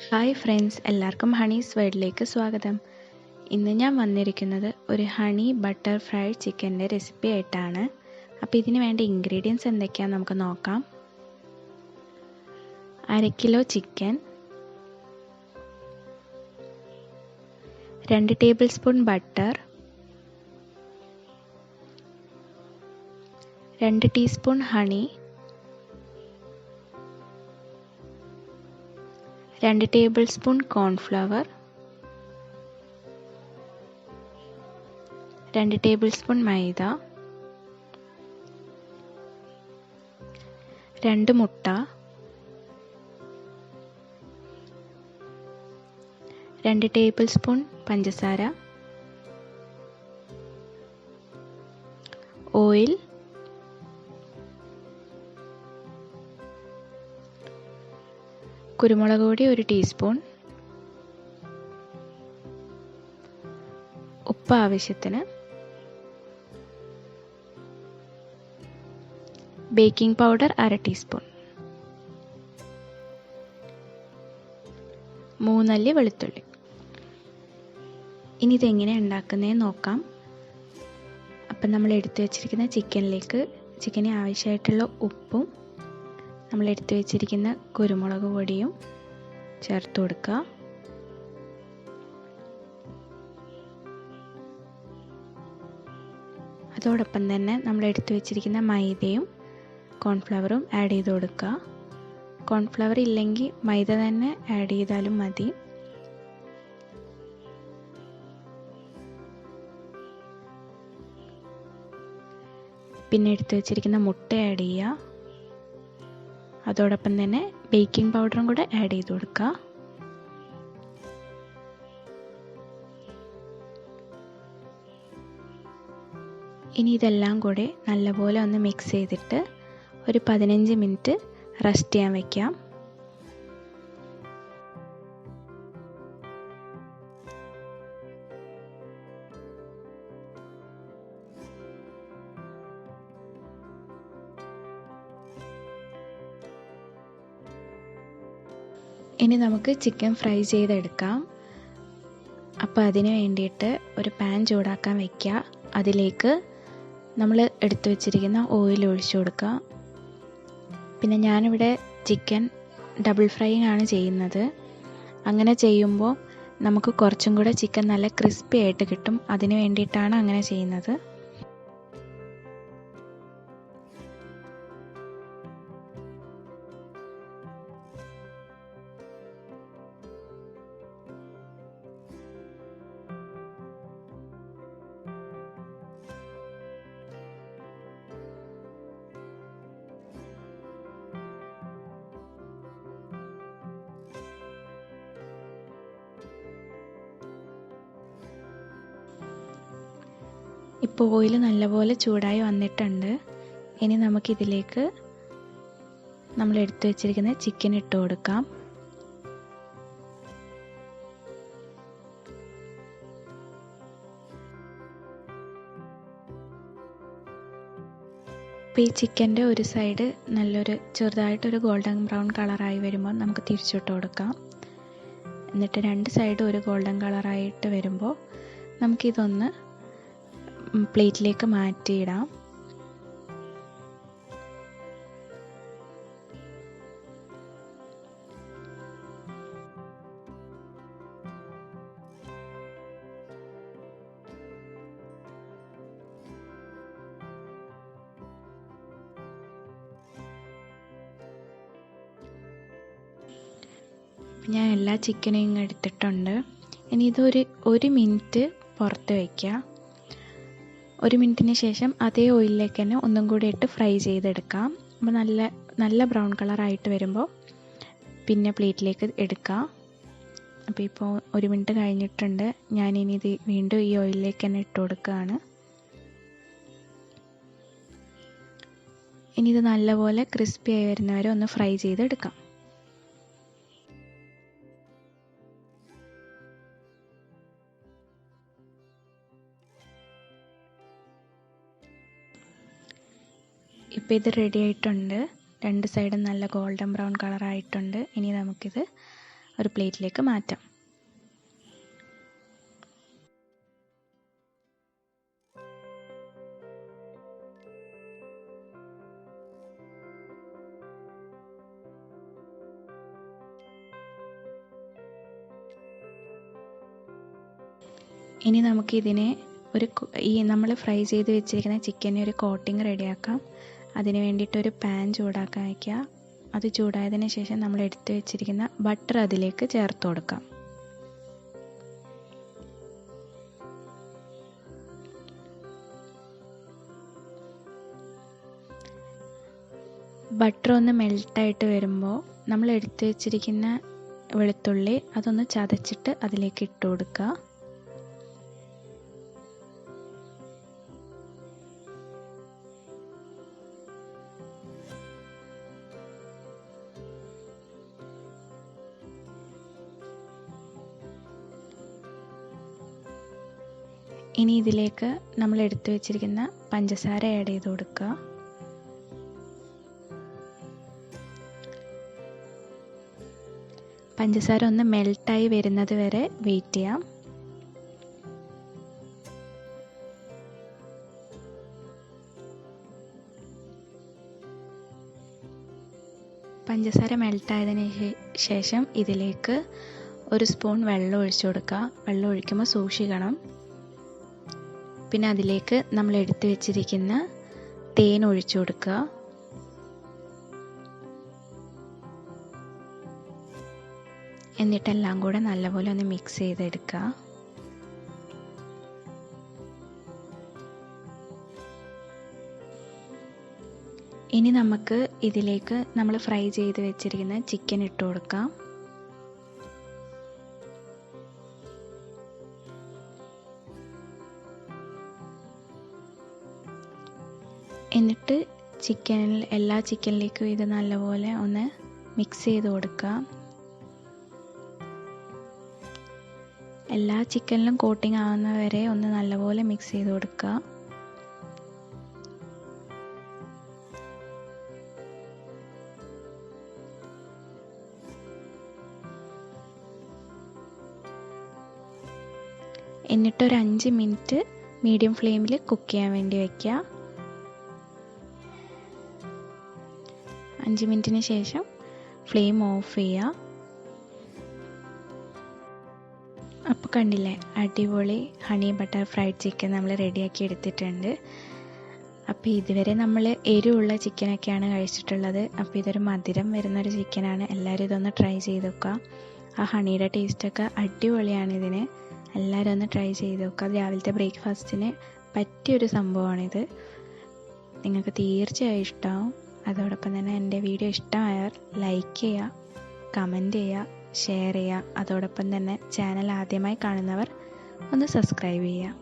Hi friends, എല്ലാവർക്കും Honey's വേൾഡിലേക്ക് സ്വാഗതം. ഇന്ന് ഞാൻ വന്നിരിക്കുന്നത് ഒരു ഹണി ബട്ടർ ഫ്രൈഡ് ചിക്കൻ്റെ റെസിപ്പി ആയിട്ടാണ്. അപ്പോൾ ഇതിന് വേണ്ട ഇൻഗ്രീഡിയൻസ് എന്തൊക്കെയാണെന്ന് നമുക്ക് നോക്കാം. 1/2 kilo chicken, 2 table spoon butter, 2 teaspoon honey, 2 table spoon cornflour, 2 table spoon maida, 2 മുട്ട, 2 ടേബിൾ സ്പൂൺ പഞ്ചസാര, ഓയിൽ, കുരുമുളക് പൊടി 1 ടീസ്പൂൺ, ഉപ്പ് ആവശ്യത്തിന്, ബേക്കിംഗ് പൗഡർ 1/2 ടീസ്പൂൺ, 3 അല്ലി വെളുത്തുള്ളി. ഇനി ഇതെങ്ങനെ ഉണ്ടാക്കുന്നതെന്ന് നോക്കാം. അപ്പം നമ്മൾ എടുത്തു വെച്ചിരിക്കുന്ന ചിക്കന് ആവശ്യമായിട്ടുള്ള ഉപ്പും നമ്മൾ എടുത്തു വെച്ചിരിക്കുന്ന കുരുമുളക് പൊടിയും ചേർത്ത് കൊടുക്കുക. അതോടൊപ്പം തന്നെ നമ്മൾ എടുത്തു വെച്ചിരിക്കുന്ന മൈദയും കോൺഫ്ലവറും ആഡ് ചെയ്ത് കൊടുക്കുക. കോൺഫ്ലവർ ഇല്ലെങ്കിൽ മൈദ തന്നെ ആഡ് ചെയ്താലും മതി. പിന്നെ എടുത്തു വെച്ചിരിക്കുന്ന മുട്ട ആഡ് ചെയ്യുക. അതോടൊപ്പം തന്നെ ബേക്കിംഗ് പൗഡറും കൂടെ ആഡ് ചെയ്ത് കൊടുക്കുക. ഇനി ഇതെല്ലാം കൂടെ നല്ലപോലെ ഒന്ന് മിക്സ് ചെയ്തിട്ട് ഒരു 15 മിനിറ്റ് റെസ്റ്റ് ചെയ്യാൻ വയ്ക്കാം. ഇനി നമുക്ക് ചിക്കൻ ഫ്രൈ ചെയ്തെടുക്കാം. അപ്പോൾ അതിന് വേണ്ടിയിട്ട് ഒരു പാൻ ചൂടാക്കാൻ വയ്ക്കുക. അതിലേക്ക് നമ്മൾ എടുത്തു വച്ചിരിക്കുന്ന ഓയിൽ ഒഴിച്ചു കൊടുക്കുക. പിന്നെ ഞാനിവിടെ ചിക്കൻ ഡബിൾ ഫ്രൈയിങ് ആണ് ചെയ്യുന്നത്. അങ്ങനെ ചെയ്യുമ്പോൾ നമുക്ക് കുറച്ചും കൂടെ ചിക്കൻ നല്ല ക്രിസ്പി ആയിട്ട് കിട്ടും. അതിന് വേണ്ടിയിട്ടാണ് അങ്ങനെ ചെയ്യുന്നത്. ഇപ്പോൾ ഓയിൽ നല്ലപോലെ ചൂടായി വന്നിട്ടുണ്ട്. ഇനി നമുക്കിതിലേക്ക് നമ്മൾ എടുത്തു വെച്ചിരിക്കുന്ന ചിക്കൻ ഇട്ട് കൊടുക്കാം. ഇപ്പോൾ ഈ ചിക്കൻ്റെ ഒരു സൈഡ് ചെറുതായിട്ടൊരു ഗോൾഡൻ ബ്രൗൺ കളറായി വരുമ്പോൾ നമുക്ക് തിരിച്ചിട്ട് കൊടുക്കാം. എന്നിട്ട് 2 സൈഡും ഒരു ഗോൾഡൻ കളറായിട്ട് വരുമ്പോൾ നമുക്കിതൊന്ന് പ്ലേറ്റിലേക്ക് മാറ്റിയിടാം. ഞാൻ എല്ലാ ചിക്കനും ഇങ്ങ് എടുത്തിട്ടുണ്ട്. ഇനി ഇത് ഒരു മിനിറ്റ് പുറത്ത് വയ്ക്കുക. 1 മിനിറ്റിന് ശേഷം അതേ ഓയിലിലേക്ക് തന്നെ ഒന്നും കൂടി ഇട്ട് ഫ്രൈ ചെയ്തെടുക്കാം. അപ്പോൾ നല്ല ബ്രൗൺ കളറായിട്ട് വരുമ്പോൾ പിന്നെ പ്ലേറ്റിലേക്ക് എടുക്കാം. അപ്പോൾ ഇപ്പോൾ 1 മിനിറ്റ് കഴിഞ്ഞിട്ടുണ്ട്. ഞാനിനി ഇത് വീണ്ടും ഈ ഓയിലിലേക്ക് തന്നെ ഇട്ട് കൊടുക്കുകയാണ്. ഇനി ഇത് നല്ലപോലെ ക്രിസ്പി ആയി വരുന്നവരെ ഒന്ന് ഫ്രൈ ചെയ്തെടുക്കാം. ഇപ്പോൾ ഇത് റെഡി ആയിട്ടുണ്ട്. 2 സൈഡും നല്ല ഗോൾഡൻ ബ്രൗൺ കളറായിട്ടുണ്ട്. ഇനി നമുക്കിത് ഒരു പ്ലേറ്റിലേക്ക് മാറ്റാം. ഇനി നമുക്കിതിനെ നമ്മൾ ഫ്രൈ ചെയ്ത് വെച്ചിരിക്കുന്ന ചിക്കനെ ഒരു കോട്ടിങ് റെഡിയാക്കാം. അതിന് വേണ്ടിയിട്ടൊരു പാൻ ചൂടാക്കാൻ വയ്ക്കുക. അത് ചൂടായതിന് ശേഷം നമ്മൾ എടുത്ത് വെച്ചിരിക്കുന്ന ബട്ടർ അതിലേക്ക് ചേർത്ത് കൊടുക്കാം. ബട്ടർ ഒന്ന് മെൽട്ടായിട്ട് വരുമ്പോൾ നമ്മൾ എടുത്ത് വെച്ചിരിക്കുന്ന വെളുത്തുള്ളി അതൊന്ന് ചതച്ചിട്ട് അതിലേക്ക് ഇട്ട് കൊടുക്കുക. ഇനി ഇതിലേക്ക് നമ്മൾ എടുത്തു വെച്ചിരിക്കുന്ന പഞ്ചസാര ആഡ് ചെയ്ത് കൊടുക്കുക. പഞ്ചസാര ഒന്ന് മെൽട്ടായി വരുന്നത് വരെ വെയിറ്റ് ചെയ്യാം. പഞ്ചസാര മെൽട്ടായതിന് ശേഷം ഇതിലേക്ക് ഒരു സ്പൂൺ വെള്ളം ഒഴിച്ചു കൊടുക്കുക. വെള്ളം ഒഴിക്കുമ്പോൾ സൂക്ഷിക്കണം. പിന്നെ അതിലേക്ക് നമ്മൾ എടുത്തു വെച്ചിരിക്കുന്ന തേൻ ഒഴിച്ചു കൊടുക്കുക. എന്നിട്ടെല്ലാം കൂടെ നല്ലപോലെ ഒന്ന് മിക്സ് ചെയ്തെടുക്കുക. ഇനി നമുക്ക് ഇതിലേക്ക് നമ്മൾ ഫ്രൈ ചെയ്ത് വെച്ചിരിക്കുന്ന ചിക്കൻ ഇട്ട് കൊടുക്കാം. എന്നിട്ട് എല്ലാ ചിക്കനിലേക്കും ഇത് നല്ലപോലെ ഒന്ന് മിക്സ് ചെയ്ത് കൊടുക്കുക. എല്ലാ ചിക്കനിലും കോട്ടിംഗ് ആവുന്ന വരെ ഒന്ന് നല്ലപോലെ മിക്സ് ചെയ്ത് കൊടുക്കുക. എന്നിട്ടൊരു 5 മിനിറ്റ് മീഡിയം ഫ്ലെയിമിൽ കുക്ക് ചെയ്യാൻ വേണ്ടി വയ്ക്കുക. 5 മിനിറ്റിന് ശേഷം ഫ്ലെയിം ഓഫ് ചെയ്യുക. അപ്പോൾ കണ്ടില്ലേ, അടിപൊളി ഹണി ബട്ടർ ഫ്രൈഡ് ചിക്കൻ നമ്മൾ റെഡിയാക്കി എടുത്തിട്ടുണ്ട്. അപ്പോൾ ഇതുവരെ നമ്മൾ എരിവുള്ള ചിക്കനൊക്കെയാണ് കഴിച്ചിട്ടുള്ളത്. അപ്പോൾ ഇതൊരു മധുരം വരുന്നൊരു ചിക്കനാണ്. എല്ലാവരും ഇതൊന്ന് ട്രൈ ചെയ്ത് നോക്കുക. ആ ഹണിയുടെ ടേസ്റ്റൊക്കെ അടിപൊളിയാണ് ഇതിന്. എല്ലാവരും ഒന്ന് ട്രൈ ചെയ്ത് നോക്കുക. രാവിലത്തെ ബ്രേക്ക്ഫാസ്റ്റിന് പറ്റിയൊരു സംഭവമാണിത്. നിങ്ങൾക്ക് തീർച്ചയായും ഇഷ്ടമാവും. അതോടൊപ്പം തന്നെ എൻ്റെ വീഡിയോ ഇഷ്ടമായാൽ ലൈക്ക് ചെയ്യുക, കമൻറ്റ് ചെയ്യുക, ഷെയർ ചെയ്യുക. അതോടൊപ്പം തന്നെ ചാനൽ ആദ്യമായി കാണുന്നവർ ഒന്ന് സബ്സ്ക്രൈബ് ചെയ്യുക.